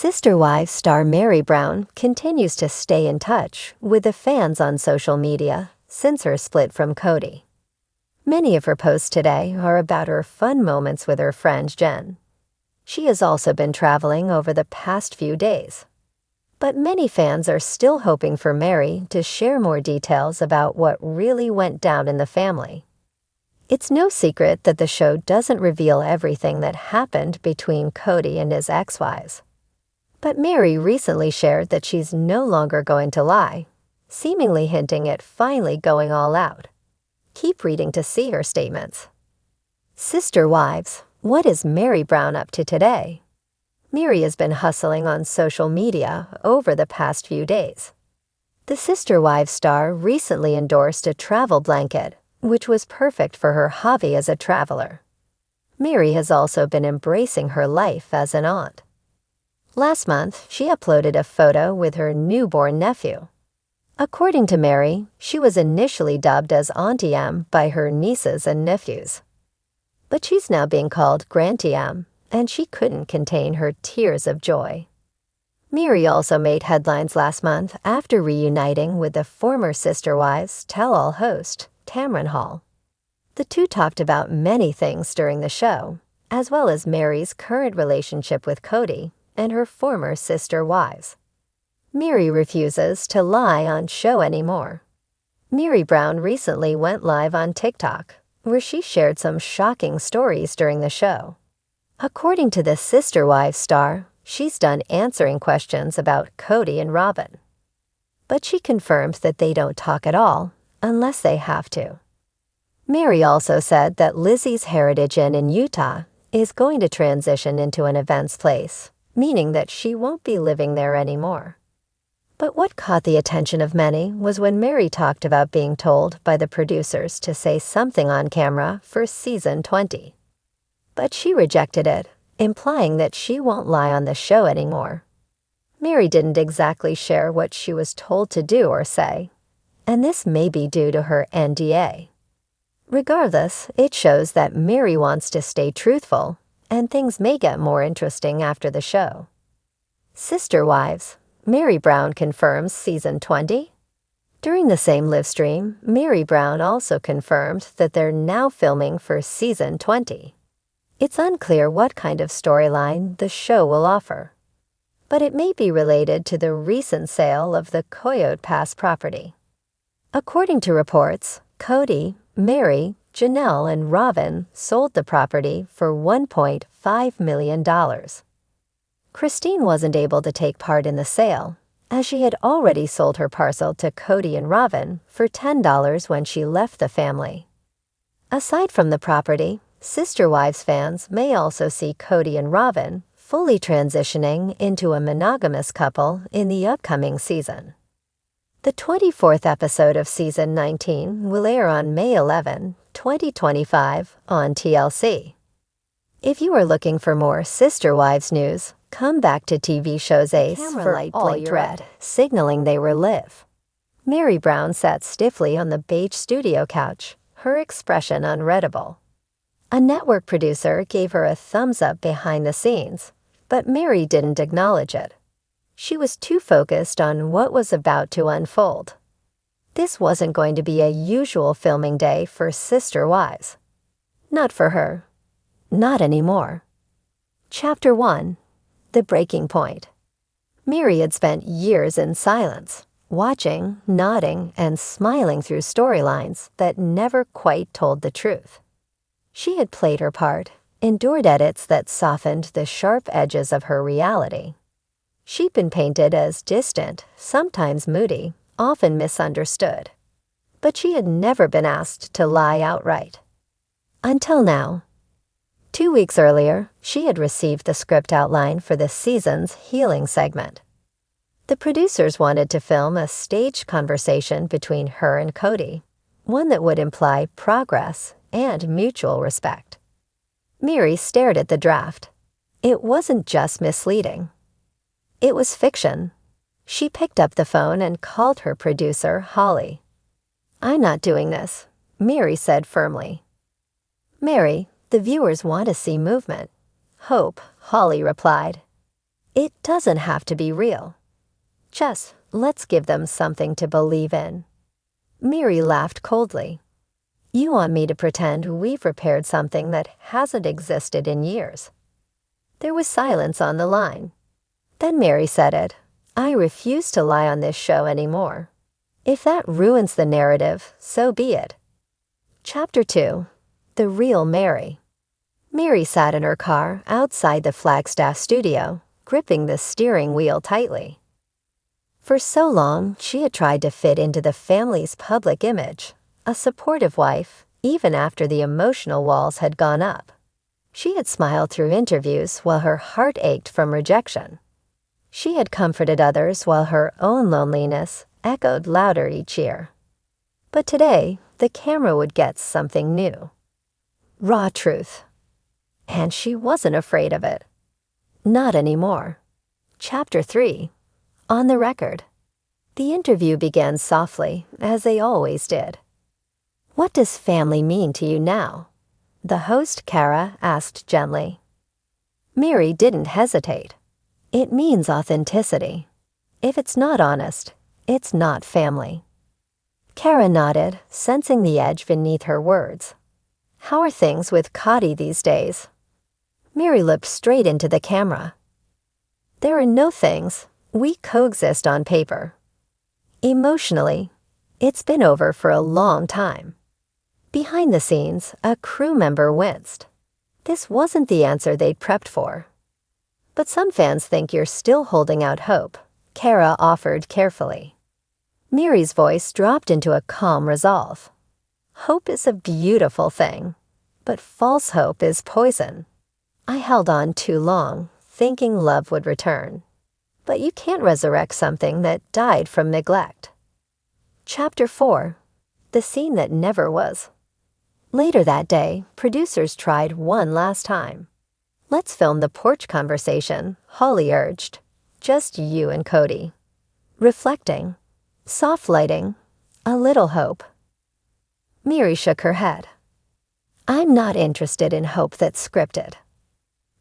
Sister Wives star Meri Brown continues to stay in touch with the fans on social media since her split from Kody. Many of her posts today are about her fun moments with her friend Jen. She has also been traveling over the past few days. But many fans are still hoping for Meri to share more details about what really went down in the family. It's no secret that the show doesn't reveal everything that happened between Kody and his ex-wives. But Meri recently shared that she's no longer going to lie, seemingly hinting at finally going all out. Keep reading to see her statements. Sister Wives, what is Meri Brown up to today? Meri has been hustling on social media over the past few days. The Sister Wives star recently endorsed a travel blanket, which was perfect for her hobby as a traveler. Meri has also been embracing her life as an aunt. Last month, she uploaded a photo with her newborn nephew. According to Meri, she was initially dubbed as Auntie M by her nieces and nephews. But she's now being called Granty M, and she couldn't contain her tears of joy. Meri also made headlines last month after reuniting with the former Sister Wives tell-all host, Tamron Hall. The two talked about many things during the show, as well as Meri's current relationship with Kody and her former sister wives. Meri refuses to lie on show anymore. Meri Brown recently went live on TikTok, where she shared some shocking stories during the show. According to the Sister Wives star, she's done answering questions about Kody and Robyn. But she confirmed that they don't talk at all, unless they have to. Meri also said that Lizzie's Heritage Inn in Utah is going to transition into an events place, meaning that she won't be living there anymore. But what caught the attention of many was when Meri talked about being told by the producers to say something on camera for season 20. But she rejected it, implying that she won't lie on the show anymore. Meri didn't exactly share what she was told to do or say, and this may be due to her NDA. Regardless, it shows that Meri wants to stay truthful, and things may get more interesting after the show. Sister Wives, Meri Brown confirms season 20? During the same livestream, Meri Brown also confirmed that they're now filming for season 20. It's unclear what kind of storyline the show will offer, but it may be related to the recent sale of the Coyote Pass property. According to reports, Kody, Meri, Janelle, and Robyn sold the property for $1.5 million. Christine wasn't able to take part in the sale, as she had already sold her parcel to Kody and Robyn for $10 when she left the family. Aside from the property, Sister Wives fans may also see Kody and Robyn fully transitioning into a monogamous couple in the upcoming season. The 24th episode of season 19 will air on May 11, 2025 on TLC. If you are looking for more Sister Wives news, come back to TV show's Ace for light all blinked red, signaling they were live. Meri Brown sat stiffly on the beige studio couch, her expression unreadable. A network producer gave her a thumbs up behind the scenes, but Meri didn't acknowledge it. She was too focused on what was about to unfold. This wasn't going to be a usual filming day for Sister Wives. Not for her. Not anymore. Chapter 1. The Breaking Point. Meri had spent years in silence, watching, nodding, and smiling through storylines that never quite told the truth. She had played her part, endured edits that softened the sharp edges of her reality. She'd been painted as distant, sometimes moody, often misunderstood. But she had never been asked to lie outright. Until now. 2 weeks earlier, she had received the script outline for the season's healing segment. The producers wanted to film a staged conversation between her and Kody, one that would imply progress and mutual respect. Meri stared at the draft. It wasn't just misleading. It was fiction. She picked up the phone and called her producer, Holly. "I'm not doing this," Meri said firmly. "Meri, the viewers want to see movement." "Hope," Holly replied. It doesn't have to be real. Just let's give them something to believe in. Meri laughed coldly. You want me to pretend we've repaired something that hasn't existed in years. There was silence on the line. Then Meri said it. I refuse to lie on this show anymore. If that ruins the narrative, so be it. Chapter 2. The Real Meri. Meri sat in her car outside the Flagstaff studio, gripping the steering wheel tightly. For so long, she had tried to fit into the family's public image, a supportive wife, even after the emotional walls had gone up. She had smiled through interviews while her heart ached from rejection. She had comforted others while her own loneliness echoed louder each year. But today, the camera would get something new. Raw truth. And she wasn't afraid of it. Not anymore. Chapter 3. On the Record. The interview began softly, as they always did. What does family mean to you now? The host, Kara, asked gently. Meri didn't hesitate. It means authenticity. If it's not honest, it's not family. Kara nodded, sensing the edge beneath her words. How are things with Kody these days? Meri looked straight into the camera. There are no things. We coexist on paper. Emotionally, it's been over for a long time. Behind the scenes, a crew member winced. This wasn't the answer they'd prepped for. But some fans think you're still holding out hope, Kara offered carefully. Meri's voice dropped into a calm resolve. Hope is a beautiful thing, but false hope is poison. I held on too long, thinking love would return. But you can't resurrect something that died from neglect. Chapter 4. The Scene That Never Was. Later that day, producers tried one last time. Let's film the porch conversation, Holly urged. Just you and Kody. Reflecting. Soft lighting. A little hope. Meri shook her head. I'm not interested in hope that's scripted.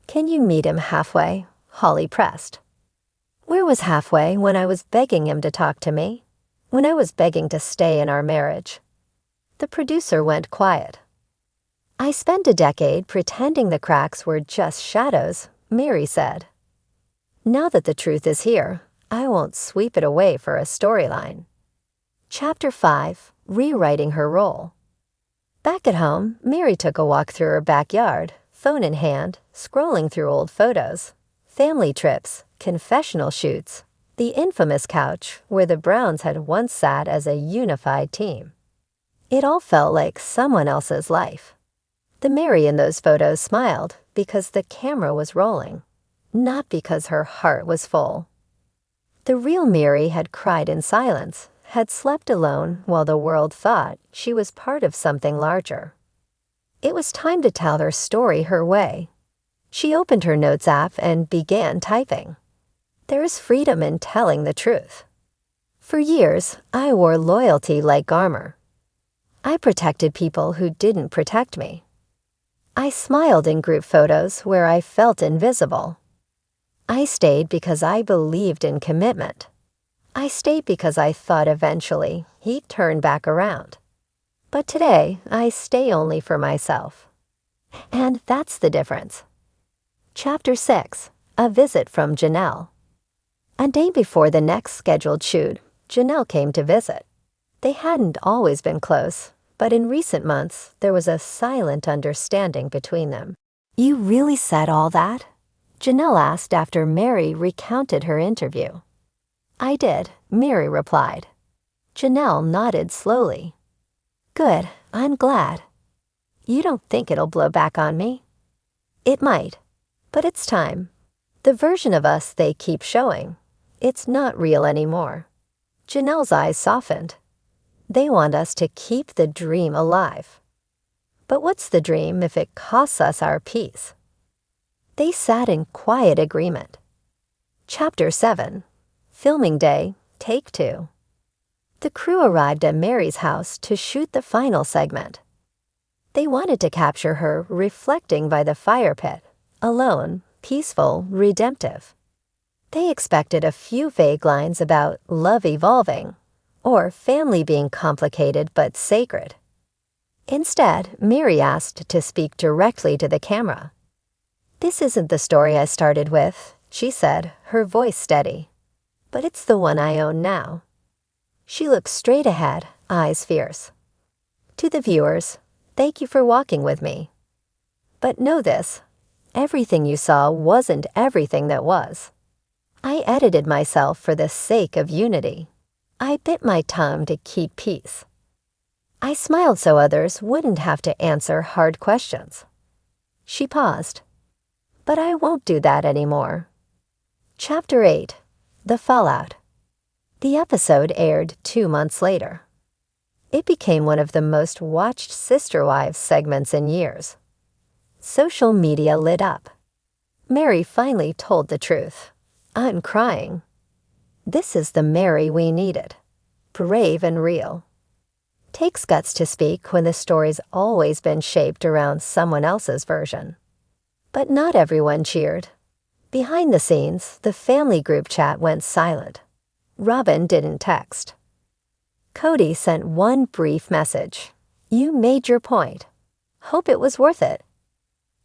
Can you meet him halfway? Holly pressed. Where was halfway when I was begging him to talk to me? When I was begging to stay in our marriage? The producer went quiet. I spent a decade pretending the cracks were just shadows, Meri said. Now that the truth is here, I won't sweep it away for a storyline. Chapter 5. Rewriting her role. Back at home, Meri took a walk through her backyard, phone in hand, scrolling through old photos, family trips, confessional shoots, the infamous couch where the Browns had once sat as a unified team. It all felt like someone else's life. The Meri in those photos smiled because the camera was rolling, not because her heart was full. The real Meri had cried in silence, had slept alone while the world thought she was part of something larger. It was time to tell her story her way. She opened her notes app and began typing. There is freedom in telling the truth. For years, I wore loyalty like armor. I protected people who didn't protect me. I smiled in group photos where I felt invisible. I stayed because I believed in commitment. I stayed because I thought eventually he'd turn back around. But today, I stay only for myself. And that's the difference. Chapter 6. A Visit from Janelle. A day before the next scheduled shoot, Janelle came to visit. They hadn't always been close, but in recent months, there was a silent understanding between them. You really said all that? Janelle asked after Meri recounted her interview. I did, Meri replied. Janelle nodded slowly. Good, I'm glad. You don't think it'll blow back on me? It might, but it's time. The version of us they keep showing, it's not real anymore. Janelle's eyes softened. They want us to keep the dream alive. But what's the dream if it costs us our peace? They sat in quiet agreement. Chapter 7. Filming Day, Take 2. The crew arrived at Meri's house to shoot the final segment. They wanted to capture her reflecting by the fire pit, alone, peaceful, redemptive. They expected a few vague lines about love evolving or family being complicated but sacred. Instead, Meri asked to speak directly to the camera. "This isn't the story I started with," she said, her voice steady. "But it's the one I own now." She looked straight ahead, eyes fierce. "To the viewers, thank you for walking with me. But know this, everything you saw wasn't everything that was. I edited myself for the sake of unity. I bit my tongue to keep peace. I smiled so others wouldn't have to answer hard questions." She paused. "But I won't do that anymore." Chapter 8. The Fallout. The episode aired 2 months later. It became one of the most watched Sister Wives segments in years. Social media lit up. Meri finally told the truth. I'm crying. This is the Meri we needed. Brave and real. Takes guts to speak when the story's always been shaped around someone else's version. But not everyone cheered. Behind the scenes, the family group chat went silent. Robyn didn't text. Kody sent one brief message. "You made your point. Hope it was worth it."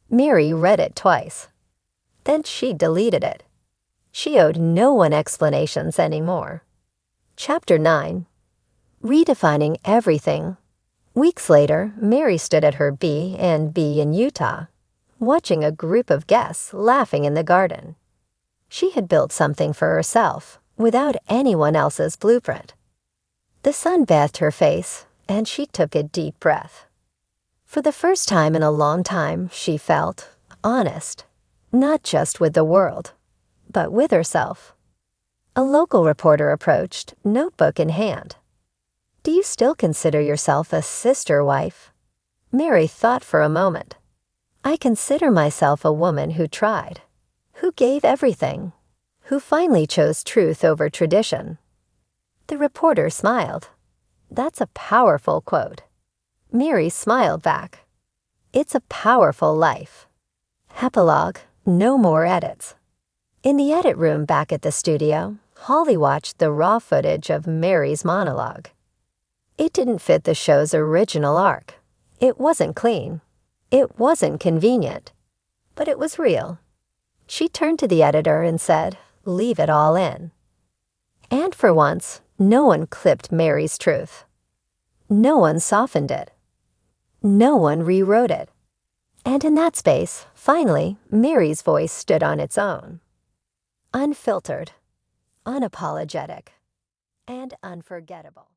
Meri read it twice. Then she deleted it. She owed no one explanations anymore. Chapter 9. Redefining everything. Weeks later, Meri stood at her B&B in Utah, watching a group of guests laughing in the garden. She had built something for herself, without anyone else's blueprint. The sun bathed her face, and she took a deep breath. For the first time in a long time, she felt honest, not just with the world, but with herself. A local reporter approached, notebook in hand. "Do you still consider yourself a sister wife?" Meri thought for a moment. "I consider myself a woman who tried, who gave everything, who finally chose truth over tradition." The reporter smiled. "That's a powerful quote." Meri smiled back. "It's a powerful life." Epilogue. No more edits. In the edit room back at the studio, Holly watched the raw footage of Meri's monologue. It didn't fit the show's original arc. It wasn't clean. It wasn't convenient. But it was real. She turned to the editor and said, "Leave it all in." And for once, no one clipped Meri's truth. No one softened it. No one rewrote it. And in that space, finally, Meri's voice stood on its own. Unfiltered, unapologetic, and unforgettable.